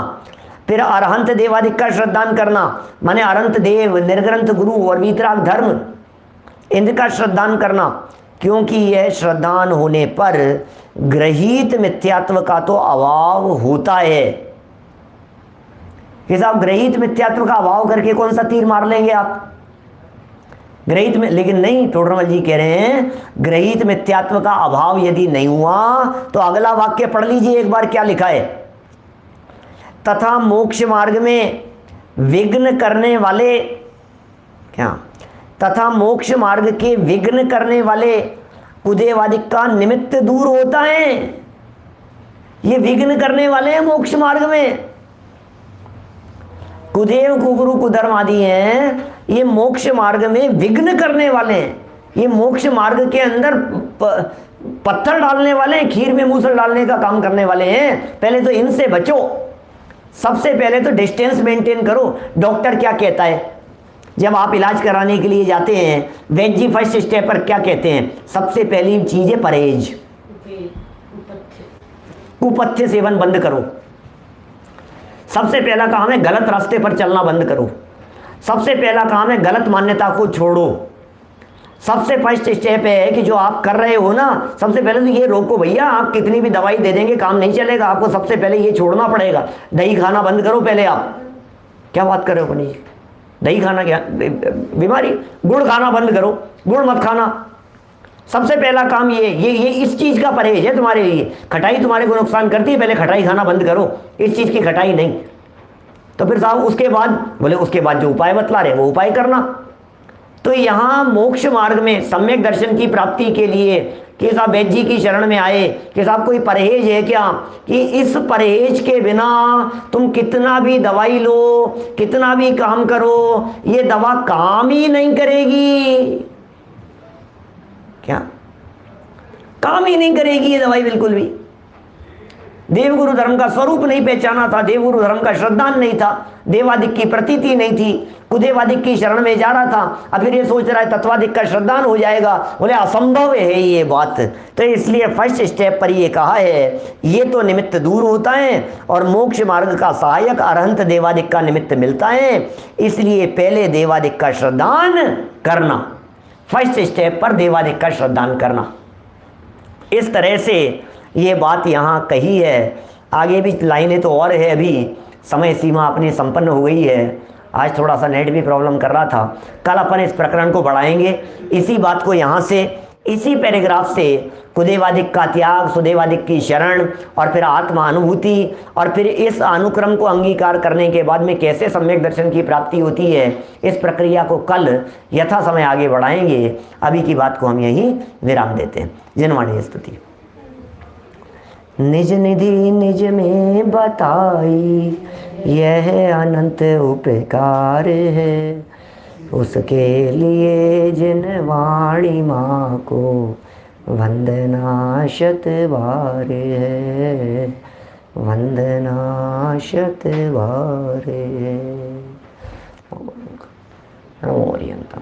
फिर अरहंत देवादिक का श्रद्धान करना, माने अरंत देव, निर्ग्रंथ गुरु और वीतराग धर्म, इनका श्रद्धान करना, क्योंकि यह श्रद्धान होने पर ग्रहित मिथ्यात्व का तो अभाव होता है। कि साहब ग्रहित मिथ्यात्व का अभाव करके कौन सा तीर मार लेंगे आप? ग्रहित में, लेकिन नहीं, टोडरमल जी कह रहे हैं ग्रहित मिथ्यात्व का अभाव यदि नहीं हुआ तो अगला वाक्य पढ़ लीजिए एक बार, क्या लिखा है? तथा मोक्ष मार्ग में विघ्न करने वाले, क्या, तथा मोक्ष मार्ग के विघ्न करने वाले कुदेवादिक का निमित्त दूर होता है। ये विघ्न करने वाले हैं मोक्ष मार्ग में, कुदेव, कुगुरु, कुधर्म आदि हैं, ये मोक्ष मार्ग में विघ्न करने वाले हैं। ये मोक्ष मार्ग के अंदर पत्थर डालने वाले हैं, खीर में मूसल डालने का काम करने वाले हैं। पहले तो इनसे बचो, सबसे पहले तो डिस्टेंस मेंटेन करो। डॉक्टर क्या कहता है जब आप इलाज कराने के लिए जाते हैं? वैद्य जी फर्स्ट स्टेप पर क्या कहते हैं? सबसे पहली चीज है परहेज, कुपथ्य सेवन बंद करो। सबसे पहला काम है गलत रास्ते पर चलना बंद करो। सबसे पहला काम है गलत मान्यता को छोड़ो। सबसे फर्स्ट स्टेप है कि जो आप कर रहे हो ना, सबसे पहले तो ये रोको भैया, आप कितनी भी दवाई दे देंगे काम नहीं चलेगा, आपको सबसे पहले ये छोड़ना पड़ेगा। दही खाना बंद करो पहले आप। क्या बात कर रहे हो पंडित जी? दही खाना क्या बीमारी? गुड़ खाना बंद करो, गुड़ मत खाना। सबसे पहला काम ये इस चीज का परहेज है तुम्हारे लिए। खटाई तुम्हारे को नुकसान करती है, पहले खटाई खाना बंद करो, इस चीज की खटाई नहीं। तो फिर साहब उसके बाद बोले, उसके बाद जो उपाय बतला रहे वो उपाय करना। तो यहां मोक्ष मार्ग में सम्यक दर्शन की प्राप्ति के लिए कि साहब वैद्य जी की शरण में आए कि साहब कोई परहेज है क्या? कि इस परहेज के बिना तुम कितना भी दवाई लो, कितना भी काम करो, ये दवा काम ही नहीं करेगी। क्या काम ही नहीं करेगी ये दवाई बिल्कुल भी। देवगुरु धर्म का स्वरूप नहीं पहचाना था, देवगुरु धर्म का श्रद्धान नहीं था, देवादिक की प्रतीति नहीं थी, कुदेवादिक की शरण में जा रहा था। अब फिर ये सोच रहा है तत्वादिक का श्रद्धान हो जाएगा। बोले असंभव है ये बात। तो इसलिए फर्स्ट स्टेप पर ये कहा है ये तो निमित्त दूर होता है और मोक्ष मार्ग का सहायक अरहंत देवादिक का निमित्त मिलता है। इसलिए पहले देवादिक का श्रद्धान करना, फर्स्ट स्टेप पर देवादिक का श्रद्धान करना। इस तरह से ये बात यहाँ कही है। आगे भी लाइनें तो और है, अभी समय सीमा अपनी संपन्न हो गई है। आज थोड़ा सा नेट भी प्रॉब्लम कर रहा था। कल अपन इस प्रकरण को बढ़ाएंगे। इसी बात को यहाँ से, इसी पैराग्राफ से कुदेवादिक का त्याग, सुदेवादिक की शरण और फिर आत्मा अनुभूति और फिर इस अनुक्रम को अंगीकार करने के बाद में कैसे सम्यक दर्शन की प्राप्ति होती है, इस प्रक्रिया को कल यथा समय आगे बढ़ाएंगे। अभी की बात को हम यहीं विराम देते हैं। जिनवाणी स्तुति। निज निधि निज में बताई यह अनंत उपकार है, उसके लिए जिन वाणी माँ को वंदना शत बार है, वंदना शत बार है। नमो हरिहंता।